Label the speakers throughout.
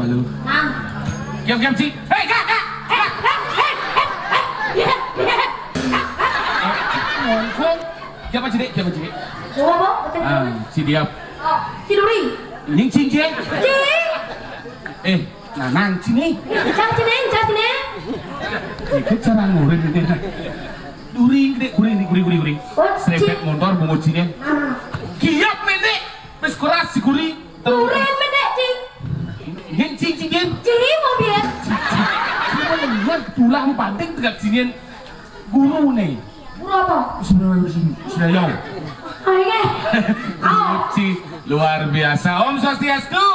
Speaker 1: malu. Kiam cik. Hei kak. Ngomong. Kiam apa cik? Si Diap.
Speaker 2: Si Duri.
Speaker 1: Những chinh chứ?
Speaker 2: Chị.
Speaker 1: Ê, là nàng chinh ấy.
Speaker 2: Chào chị nè.
Speaker 1: Thì cứ cho nàng ngủ lên như thế này. Duri guri. Serempet motor bungo ching ấy. Kiap men deh. Bes keras si guri.
Speaker 2: Duren men deh, Ci.
Speaker 1: Những chinh chứ?
Speaker 2: Chị mau biết.
Speaker 1: Cuma lihat tulang bandeng tegak sini. Guru nih.
Speaker 2: Guru apa?
Speaker 1: Sudah jauh.
Speaker 2: Oke.
Speaker 1: Ci luar biasa. Om Swastiastu.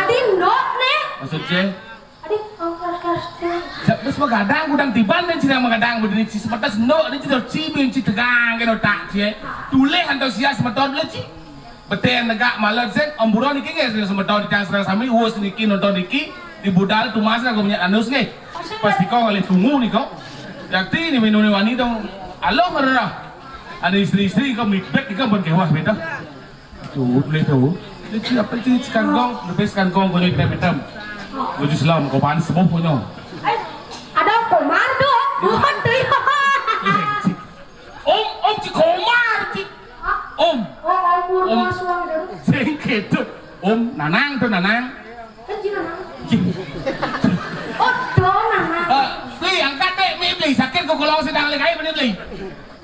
Speaker 2: Adin dok nih.
Speaker 1: Maksudnya?
Speaker 2: Adin, Om Swastiastu.
Speaker 1: Sebab magadang gudang tiban dan cina magadang berdiri ci sebatas no ni cina ci bin ci tegang kena tak ci. Tuleh antusias meton le ci. Beten negak malat sen Om Buron niki nge semeton di tang serang sami wos niki nonton niki di budal tumas aku punya anus nge. Pasti kau ngale tunggu nih kau. Yakti ni minum wani dong. Alo kerana. Ada istri-istri kau mikbet kau berkewah betul. Tuh, boleh tahu. Dia apa sih kangkong, lebih kangkong kau ni kena betul. Wujud Islam kau pan semua punya.
Speaker 2: Ada komando, bukan tuh.
Speaker 1: Om cik komar cik. Om. Sengket tu. Om nanang tu nanang.
Speaker 2: Kan cik nanang.
Speaker 1: Cik.
Speaker 2: Oh, dong nanang.
Speaker 1: Beli angkat deh, beli sakit kau kalau sedang lagi mana beli.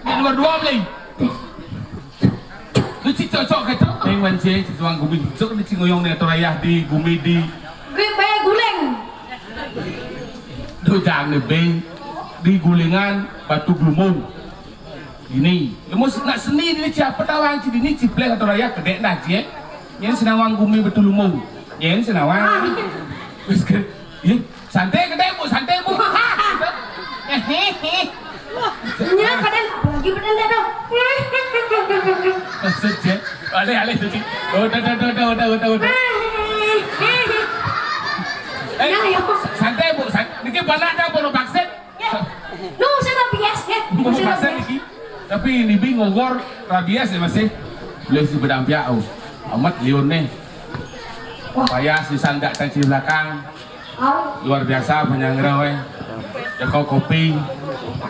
Speaker 1: Yang nomor 2 beli. Lu cik cocok ke tu? Yang manci, tuang gumi. Cok ni cik ngoyong ni atau ayah di gumi di.
Speaker 2: Be guleng.
Speaker 1: Tu jangan ni be di gulingan batu glumung. Ini, lemus nak seni ni siapa tawang cik ini ciplek atau ayah kedek dah cik. Yang senawang gumi betul lumung. Yang senawang. Biskuit. Santai kedek bu, santai bu.
Speaker 2: Nya kadang lagi bener dong.
Speaker 1: Maksudnya, alih tu cik. Udah. Santai bu, niki banyak dah bono vaksin.
Speaker 2: Lu saya bias ya.
Speaker 1: Bono vaksin niki. Tapi ini bingung ngor rabies ya masih. Boleh si bedampiak oh. Amat liun nih. Payah si sandak tangci belakang. Luar biasa penyangrau kau kopi,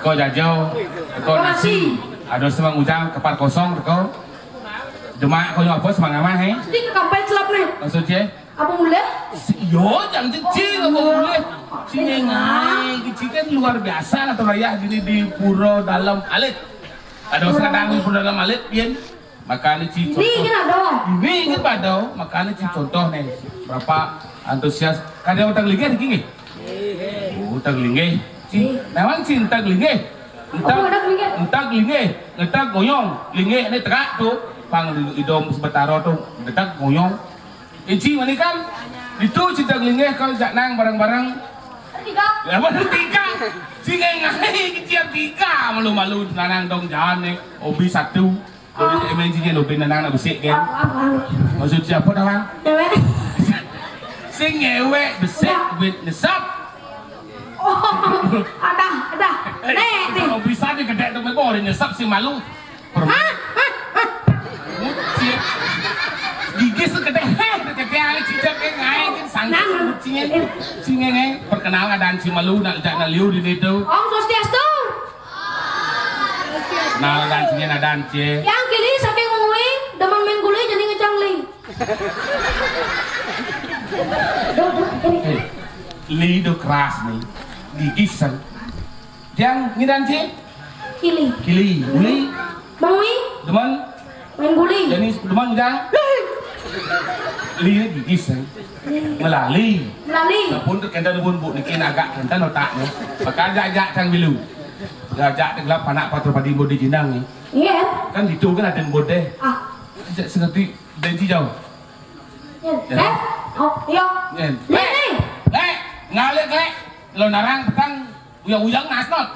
Speaker 1: kau jajau, kau nasi. Ada semang ujang kepar kosong kau. Demak kau apa semang amah
Speaker 2: Ini kampai celap nih.
Speaker 1: Maksudnya?
Speaker 2: Apa mulai?
Speaker 1: Yo, jangan cicing apa boleh. Cingengai, kecil kan luar biasa atau raya gini di pura dalam alit. Ada sedang di pura dalam alit, pian. Maka ni contoh.
Speaker 2: Ini ingin ada.
Speaker 1: Ini ingin pada, maka ni contoh nih. Berapa antusias? Kadang utang linggih di kini. Utang linggih. Nawan cinta linggih. Entah linggih, entah goyong. Linggih ni tegak tu, pang idom sebetaro tu, entah goyong. Inci mana kan? Itu cinta linggih kalau jak nang barang-barang.
Speaker 2: Tiga.
Speaker 1: Ya mana tiga? Cingengai kecil tiga. Malu-malu nanang dong jalan ni. Obi satu. Obi emensinya obi nanang nak besik kan? Maksud siapa dah?
Speaker 2: Cewek.
Speaker 1: Sing ngewe besik with nesap.
Speaker 2: Oh, ada. Nih.
Speaker 1: Kalau bisa dia gede tu mebo dia nesap si malu. Mucik. Gigi segede gede ali cicak ngai kan sangkut cingengai perkenalan dan si malu nak jak liu di situ.
Speaker 2: Om Swastiastu.
Speaker 1: Nah dan cinya nadan cie.
Speaker 2: Yang kiri saking ngui, demen main gulai jadi ngecang li.
Speaker 1: Li do keras nih. Gigi sen. Yang ngidan cie? Kili. Guli.
Speaker 2: Mangui.
Speaker 1: Demen
Speaker 2: Main gulai.
Speaker 1: jadi demen ujang. Li ni gigi sen. Melali. Pun tu kenta pun bu niki agak kenta notak ni. Maka ajak tang bilu. Ajak gelap anak patro padi bodi jinang ni.
Speaker 2: Iya.
Speaker 1: Kan itu kan ada bodi. Sejak seperti benci jauh.
Speaker 2: Oh, iya. Nih.
Speaker 1: Ngalik lek. Lo narang petang uyang-uyang nasnot.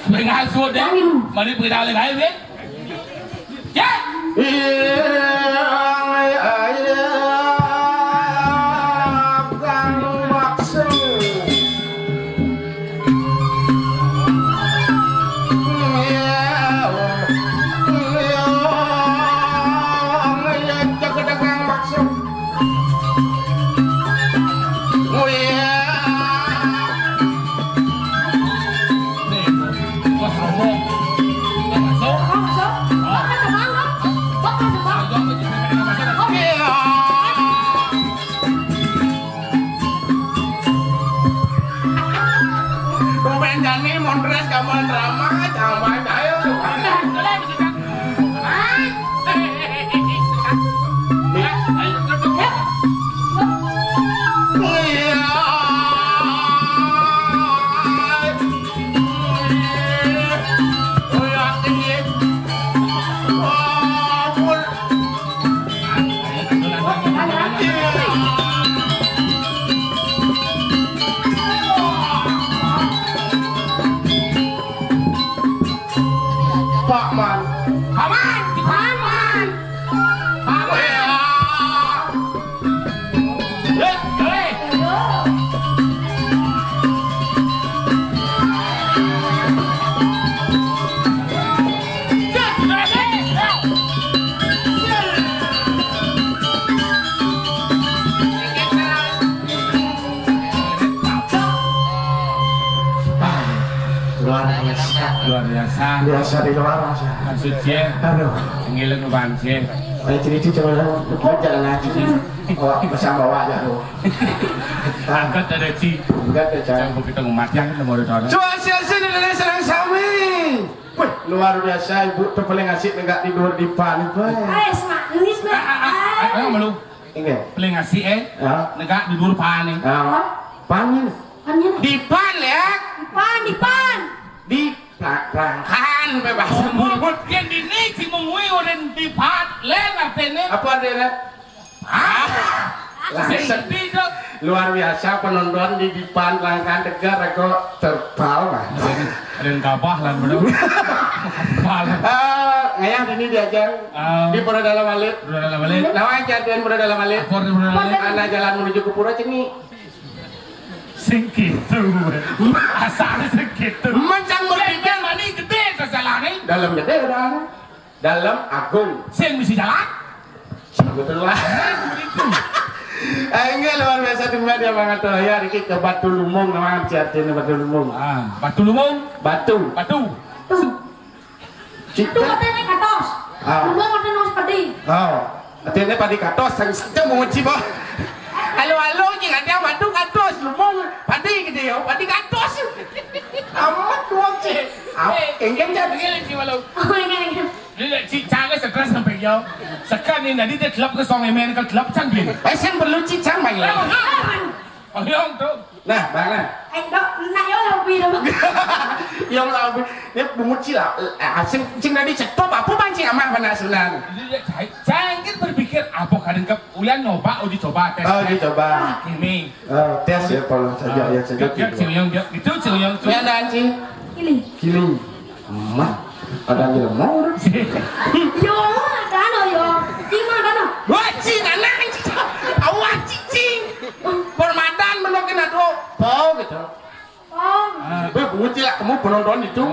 Speaker 1: Bengal suut deh. Mari pergi dah lagi ni. Ya.
Speaker 3: Nani mondres kamu drama sama ayo. Pak Man.
Speaker 1: Paman, paman. Paman. Luar biasa.
Speaker 3: Biasa di luar Mas.
Speaker 1: Maksud dia,
Speaker 3: Aduh.
Speaker 1: ngilang nuban sih.
Speaker 3: Ayo cerita coba lu jalan aja sih. Oh, bersama bawa aja lu.
Speaker 1: Angkat ada ci.
Speaker 3: Enggak ada cara.
Speaker 1: Jangan kita mau mati yang kita mau ada.
Speaker 3: Cuaca sini dari Serang Sami. Wih, luar biasa ibu tuh paling asik enggak tidur di pan itu.
Speaker 2: Ayo manis nih.
Speaker 1: Ayo malu.
Speaker 3: Enggak.
Speaker 1: Paling ngasih
Speaker 3: Ya.
Speaker 1: negak di dur pan nih.
Speaker 3: Panin.
Speaker 2: Pannya
Speaker 3: Di pan ya.
Speaker 2: di pan.
Speaker 3: Di pelangkan bebas.
Speaker 1: Mulut yang di nih si mengui orang di pan len apa ini?
Speaker 3: Apa ada?
Speaker 1: Sedih dong.
Speaker 3: Luar biasa penonton di Dipan Langkan Tegar kok terpal Mas.
Speaker 1: Ada yang kabah lah bener.
Speaker 3: Ngayang ini diajar di Pura Dalam Alit.
Speaker 1: Udah dalam balik.
Speaker 3: Lawan jadian Pura Dalam Alit.
Speaker 1: Akor di bener balik.
Speaker 3: Anak jalan menuju ke Pura Ceni.
Speaker 1: Segitu. Asal segitu.
Speaker 3: Mencang berpikir
Speaker 1: Mani gede kesalahan ini.
Speaker 3: dalam gede udah. Dalam agung.
Speaker 1: Sing mesti jalan.
Speaker 3: Betul lah. Enggak luar biasa di media banget tuh ya Riki ke Batu Lumung namanya artinya Batu Lumung.
Speaker 1: Batu lumung.
Speaker 3: Batu.
Speaker 1: Batu.
Speaker 2: Tuh,
Speaker 3: Cita.
Speaker 2: tuh katanya katos. Lumung katanya harus pedih.
Speaker 3: Oh, artinya padi katos sang kita mau ngaji boh. Halo jing ada batu katos lumung padi gitu ya padi katos. Amat tuh cik. Enggak jadi.
Speaker 1: Begini sih malu.
Speaker 2: Oh ini.
Speaker 1: Dia cik caga stres sampai jauh. Sekarang ini nanti dia kelab ke song emen ke kelab canggih.
Speaker 3: Sen perlu cicang main lah.
Speaker 1: Oh yang tu.
Speaker 3: Nah, mana?
Speaker 2: Anh đó, nãy là vì đâu.
Speaker 3: Yang lalu dia bungut cila. Cing tadi cetop apa pancing aman mana sebenarnya?
Speaker 1: Jangan berpikir apa kadang ke uyan nyoba uji coba tes.
Speaker 3: Oh, dicoba.
Speaker 1: Ini.
Speaker 3: Oh, tes ya kalau saja ya saja.
Speaker 1: Ya ciluyong itu ciluyong tu.
Speaker 3: Ya ada anjing.
Speaker 2: Ini.
Speaker 3: Kiling. Mah. Ada anjing mau.
Speaker 2: Yo, ada no yo. Cing ada no.
Speaker 3: Wah, cing anak anjing. Awak cing. Permadan menokin aduh. Oh, gitu.
Speaker 2: Oh.
Speaker 3: Bungut cila kamu penonton itu.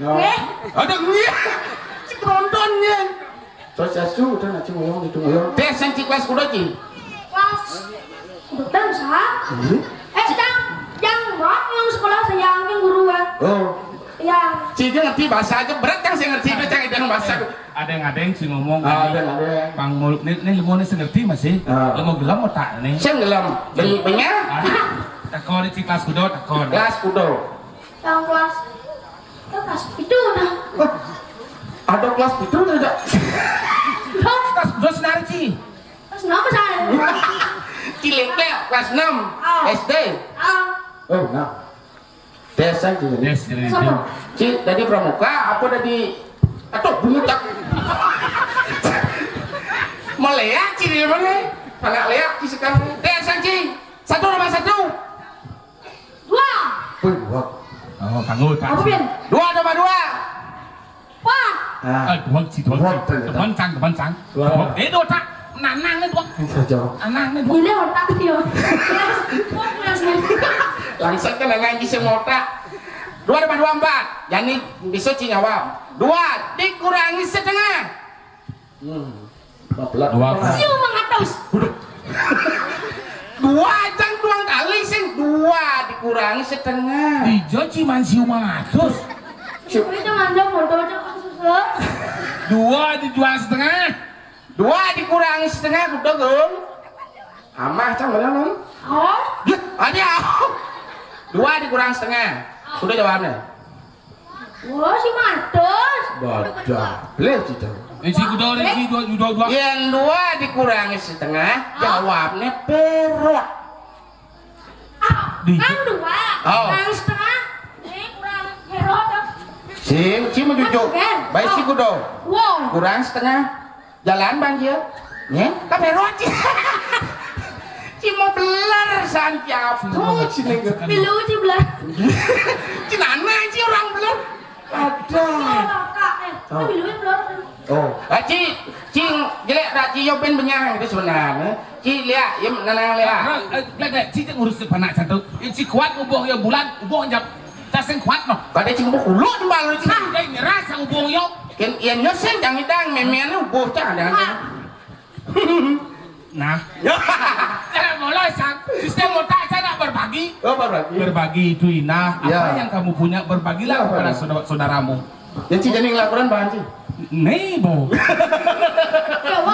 Speaker 2: Eh.
Speaker 3: Ada ngia. Cik penontonnya. Sosiasu udah nak cinguyong itu nguyong. Tes yang cik kelas kuda cing.
Speaker 2: Kelas. Udah tahu sah. Yang rock yang sekolah saya yang guru kan.
Speaker 3: Oh.
Speaker 2: Yang.
Speaker 3: Cik dia ngerti bahasa aja berat yang saya ngerti itu cang itu bahasa.
Speaker 1: Ada yang si ngomong.
Speaker 3: Ada.
Speaker 1: Bang mulut ini lemon ini ngerti masih. Lemon gelam otak nih.
Speaker 3: Saya ngelam. Banyak.
Speaker 1: Takor di kelas kudo takor.
Speaker 3: Kelas kuda.
Speaker 2: Yang kelas. Kelas itu udah.
Speaker 3: Ada kelas itu tidak?
Speaker 1: Kelas kudo senar ci.
Speaker 2: Kelas kenapa saya?
Speaker 3: Ciliknya kelas 6 SD. Oh, nah. Desa gitu.
Speaker 1: Yes, jadi itu.
Speaker 2: Siapa?
Speaker 3: Cik, tadi pramuka apa tadi? Atau bungut tak? Meleak Cik di mana? Panak leak Cik sekarang. Desa Cik. 1 tambah 1.
Speaker 2: 2.
Speaker 3: Wih, wah.
Speaker 1: Oh, kangut.
Speaker 2: Apa Bin?
Speaker 3: 2 tambah 2.
Speaker 2: 4.
Speaker 1: Dua ci dua. Teman cang. Dua tak. Nanang ni dua. Nanang ni dua.
Speaker 2: Ini otak dia.
Speaker 3: Langsung kan nanang bisa ngotak. 2 tambah 2 4. Jadi bisa Cik jawab. 2 dikurangi setengah.
Speaker 1: 2.
Speaker 2: Siu mengatus.
Speaker 3: 2 jang 2 kali sih. 2 dikurangi setengah.
Speaker 1: Dijo ciman siu mangatus.
Speaker 2: Siu itu mandang bodoh aja susah.
Speaker 1: 2 dijual setengah.
Speaker 3: 2 dikurangi setengah udah dong. Amah cang bener non.
Speaker 2: Oh.
Speaker 3: Ada. 2 dikurangi setengah. Udah jawabnya.
Speaker 2: Wah, si Matos.
Speaker 3: Bodoh. Boleh gitu.
Speaker 1: Si kudo si dua.
Speaker 3: Yang dua dikurangi setengah, jawabnya perak.
Speaker 2: Kan dua.
Speaker 3: Oh.
Speaker 2: Kurang setengah. Ini kurang herot.
Speaker 3: Si mau jujur. Baik si kudo.
Speaker 2: Wow.
Speaker 3: Kurang setengah. Jalan bang dia. Ya, kan perak. Si mau belar sancap. Oh, si nengok.
Speaker 2: Pilu si belah.
Speaker 3: Si nana si orang belar. Ada.
Speaker 2: Kak, pilu belah.
Speaker 3: Oh, Ci jelek dak Ci yo ben benyang itu sebenarnya. Ci lihat, ya nanang lihat.
Speaker 1: Lek Ci ngurus panak cantik. Ci kuat ubuh ya bulan, ubuh njap. Ta sing kuat no.
Speaker 3: Pada Ci ubuh kulo jembal Ci.
Speaker 1: Dai nyerah sang ubuh yo.
Speaker 3: Ken yen yo sing jang idang memen ubuh cang jangan.
Speaker 1: Nah. Mulai sang sistem otak saya nak berbagi.
Speaker 3: Oh, berbagi.
Speaker 1: Berbagi itu Ina. Apa
Speaker 3: Ya.
Speaker 1: yang kamu punya berbagilah kepada saudaramu.
Speaker 3: Ya Ci jadi laporan bahan Ci.
Speaker 1: Nebo.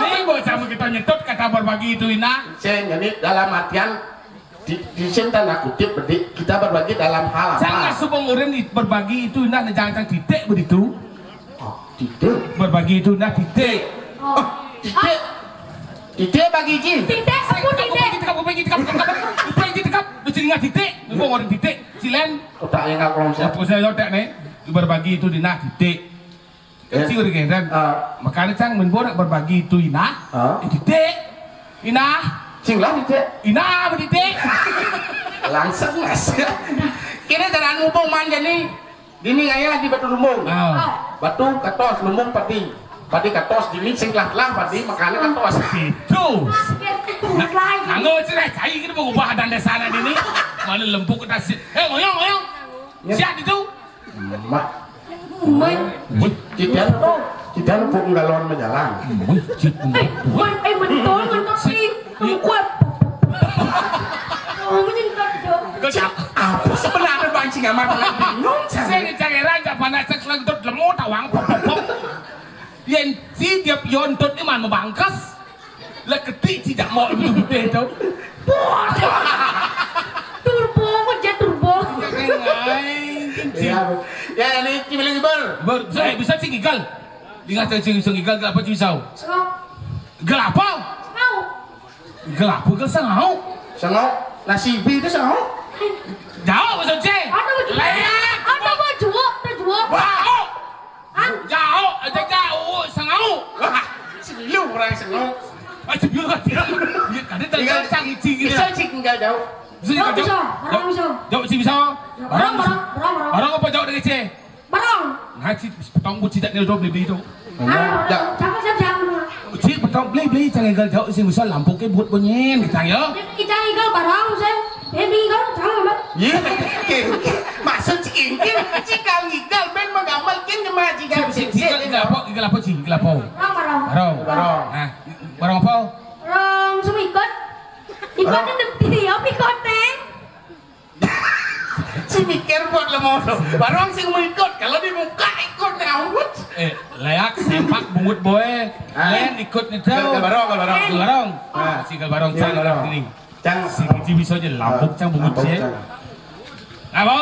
Speaker 1: Nebo sama kita nyetut kata berbagi itu Ina.
Speaker 3: Saya jadi dalam artian di sini tanda kutip kita berbagi dalam hal apa?
Speaker 1: Jangan subang orang berbagi itu Ina jangan titik begitu.
Speaker 3: Oh, titik.
Speaker 1: Berbagi itu Ina titik.
Speaker 3: Oh, titik. Titik bagi Ci.
Speaker 2: Titik, aku titik.
Speaker 1: Titik. Lu ingat titik. Lu orang titik. Silen.
Speaker 3: Otak yang aku ngomong.
Speaker 1: Apa saya otak nih? Berbagi itu Ina titik. Kecil kan? Makanya cang menbo nak berbagi itu Ina. Titik. Ina.
Speaker 3: Singlah titik.
Speaker 1: Ina titik.
Speaker 3: Langsung mas. Kira jalan lumbung manja nih. Dini ayah di batu lumbung. Batu katos lumbung pati. Pati katos dini singlah pati makanya katos.
Speaker 1: Itu.
Speaker 2: Tunggu lagi.
Speaker 1: Anggo cerai cai kita mau ubah dan desana dini. Mana lempuk kita sih. Ngoyong. Siap itu.
Speaker 3: Mak.
Speaker 2: Mình
Speaker 3: Cidan pun galon menjalan.
Speaker 2: Betul sih. Kuat.
Speaker 3: Apa sebenarnya bancing amat bingung.
Speaker 1: Saya cari raja panas sekali tot lemot awang pop. Yang si dia piontot ni mana bangkas. Lah ketik tidak mau itu.
Speaker 2: Turbo aja turbo.
Speaker 3: Ya ini cibiling ber.
Speaker 1: Saya bisa sih gigal. Ingat saya sing gigal apa cisau? Gal apa? Gal apa gal sangau?
Speaker 3: Sangau nasi bi itu sangau.
Speaker 1: Jauh maksud saya.
Speaker 2: Ada baju, terjual.
Speaker 1: Wow. Jauh, aja jauh sangau.
Speaker 3: Siu orang sangau.
Speaker 1: Macam biar kan dia. Dia kan dia tinggal canggih gitu.
Speaker 3: Bisa sih tinggal jauh.
Speaker 1: Jauh sih bisa. Barang apa jauh dari C?
Speaker 2: Barang.
Speaker 1: Ngaji petong buci tak nilai beli itu.
Speaker 2: Jangan.
Speaker 1: Cik petong beli jangan gal jauh sih bisa lampu ke buat bunyin kita ya.
Speaker 2: Kita igal barang saya. Igal jangan mat.
Speaker 3: Iya. Maksud cikin jika igal ben mengamalkan jemaah jika
Speaker 1: Igal apa cik? Igal apa? Barang. Nah, barang apa?
Speaker 2: Barang semua ikut. Ikutnya detik ya ikutnya.
Speaker 3: Si mikir buat lemot. Barang sing mau ikut kalau dibuka ikut ngawut.
Speaker 1: Layak sempak bungut boy. Len ikut nih tahu. Barang. Nah, si barang cang ini.
Speaker 3: Cang
Speaker 1: si kecil bisa aja lampuk cang bungut sih. Apa?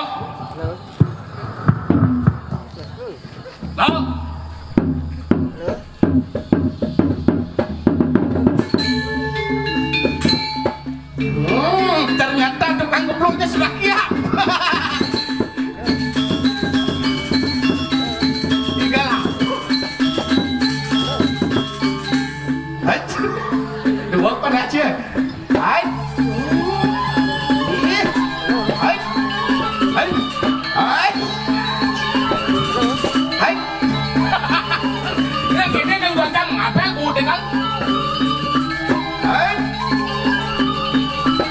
Speaker 1: Tahu?
Speaker 3: Ternyata tukang gebloknya sudah siap. Tinggal dua pada aja. Hai. Hai. Hai. Hai. Hai.
Speaker 1: Ini gini kan gua cang apa yang udah kan?
Speaker 3: Hai.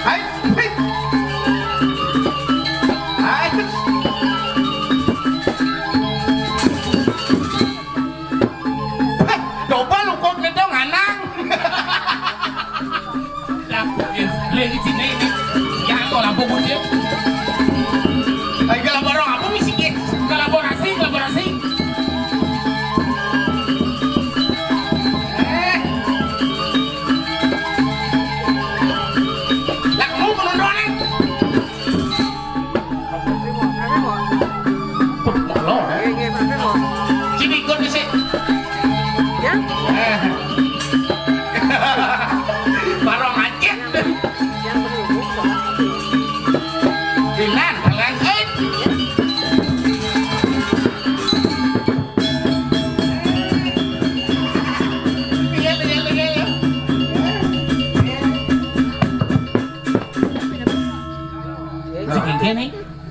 Speaker 3: Hai. Hai.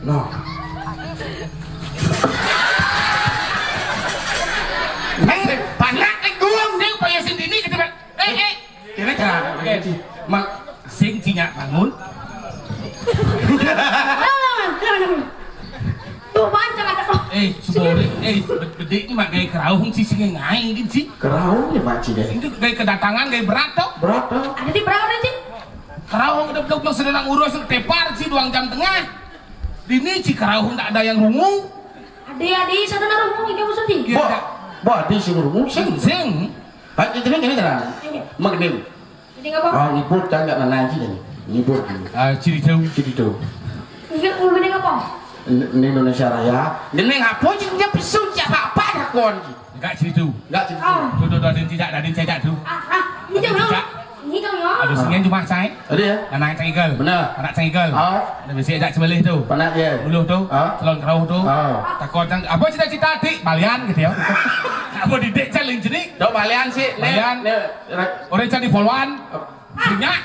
Speaker 3: No. Panak ning gong.
Speaker 1: Sing paya sing dini ketiban.
Speaker 3: Kene cara. Mak
Speaker 1: Sing cinya bangun.
Speaker 2: Tuh pancang ada kok.
Speaker 1: Sebore. Bede ini mak gaya kerau hong sing ngai ini sih.
Speaker 3: kerau ya Pak Ci deh.
Speaker 1: Ini gaya kedatangan gaya berat toh.
Speaker 3: Berat tuh.
Speaker 2: Ada di berapa nih, Cik?
Speaker 1: Kerau hong udah sedang urus tepar sih 2 jam tengah. Dini ci kerau hong tak ada yang rungu.
Speaker 2: Adik-adik sana naruh mungkin kamu sedih.
Speaker 3: Bo di suruh musing.
Speaker 1: Sing.
Speaker 3: Pak itu kene cara. Magnim.
Speaker 2: Jadi nggak apa?
Speaker 3: Oh, nyebut kan enggak nanti nih. Nyebut.
Speaker 1: Ciri jauh.
Speaker 3: Jadi tuh.
Speaker 2: Ingat ngomongin apa?
Speaker 3: Ini Indonesia Raya. Ini ngapo sih dia pesun siapa apa dah kon.
Speaker 1: Enggak ciri jauh.
Speaker 3: Enggak sih.
Speaker 1: Tuh dadin cecak tuh.
Speaker 2: Ini jangan ya. Ini jangan ya.
Speaker 1: Ada singen cuma saya.
Speaker 3: Ada ya?
Speaker 1: Anak cengkel.
Speaker 3: Benar.
Speaker 1: Anak cengkel.
Speaker 3: Oh.
Speaker 1: Ada besi ajak cebelih tuh.
Speaker 3: Panak ya.
Speaker 1: Dulu tuh. Telon kerau tuh.
Speaker 3: Oh.
Speaker 1: Takut apa cita-cita dik balian gitu ya. Apa didik challenge jenik.
Speaker 3: Dok balian sih.
Speaker 1: Balian. Orang jadi followan. Sinyak.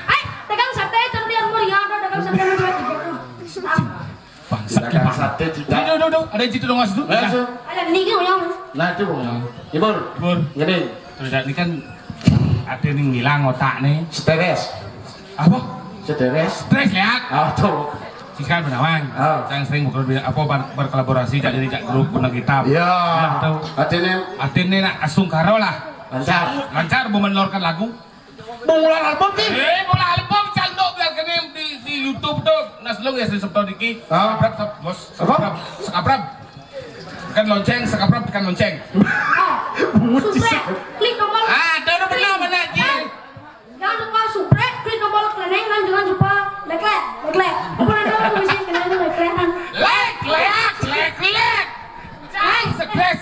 Speaker 2: Dagang sate cerdian mulia, dagang sate mulia.
Speaker 1: Bangsat
Speaker 3: Dagang sate cita.
Speaker 1: Duh. Ada yang situ dong mas tuh.
Speaker 2: Ada niki yang.
Speaker 3: Nah itu bang. Ibur.
Speaker 1: Bur.
Speaker 3: Gini.
Speaker 1: Terus ini kan ada yang ngilang otak nih.
Speaker 3: Stres.
Speaker 1: Apa?
Speaker 3: Stres.
Speaker 1: Stres lihat.
Speaker 3: Oh tuh.
Speaker 1: Sikan Benawang. Yang sering berkolaborasi jadi grup Benang Hitam.
Speaker 3: Iya.
Speaker 1: Tuh. Artinya nak asung karo lah. Lancar menelurkan lagu.
Speaker 3: Bungulan album sih.
Speaker 1: Bola album caldok biar kene di YouTube tuh. Naslung ya di Sabtu diki. Bos. Sekaprab. Tekan lonceng, sekaprab tekan lonceng.
Speaker 2: Subscribe, klik tombol.
Speaker 3: Ada benar Ji.
Speaker 2: Jangan lupa subscribe, klik tombol kelengeng dan jangan lupa like. Apa ada mesin kelengeng like.
Speaker 1: Jangan stres.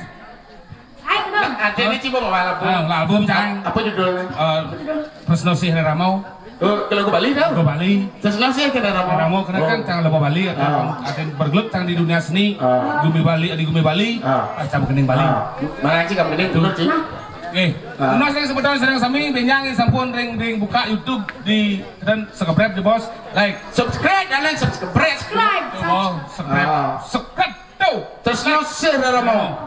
Speaker 2: Ayo dong.
Speaker 3: Ada ini Ci bawa album.
Speaker 1: Album jangan.
Speaker 3: Apa judulnya?
Speaker 1: Presno sih Ramau.
Speaker 3: Kalau ke Bali dah.
Speaker 1: Ke Bali.
Speaker 3: Tersenang sih ke Ramau.
Speaker 1: Ramau karena kan jangan lupa Bali ada bergelut di dunia seni. Gumi Bali. Cabut kening Bali.
Speaker 3: Mana Ci kamu kening dulu Ci.
Speaker 1: Oke. Nah saya sebetulnya sedang sami benjang sampun ring buka YouTube di dan subscribe di bos. Like,
Speaker 3: subscribe dan subscribe.
Speaker 1: Oh, subscribe tuh.
Speaker 3: Tersenang sih Ramau.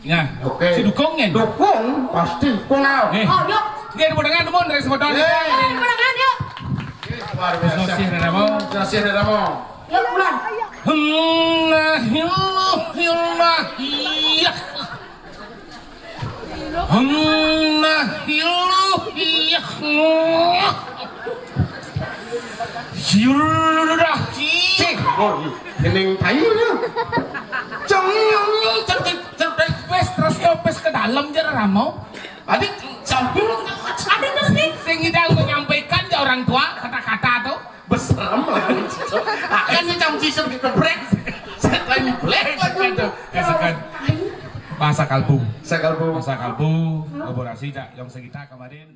Speaker 1: Ya,
Speaker 3: oke.
Speaker 1: Si dukungnya.
Speaker 3: Dukung pasti dukung now.
Speaker 2: Oh, yuk.
Speaker 1: Dia dengan teman dari sebetulnya.
Speaker 2: Kemenangan yuk.
Speaker 3: Luar biasa. Tersenang Ramau.
Speaker 2: Yuk pulang.
Speaker 3: Kening tayu nya.
Speaker 1: Terus ke dalam jalan Ramau. Adik samping.
Speaker 2: Adik terus nih.
Speaker 1: Sing hidang menyampaikan ke orang tua kata-kata tuh.
Speaker 3: Beserem lah. Akan si camci sergi kebrek. Setelah black gitu.
Speaker 1: Kesekan. Bahasa kalbu.
Speaker 3: Sakalbu.
Speaker 1: Bahasa kalbu. Kolaborasi yang sekitar kemarin.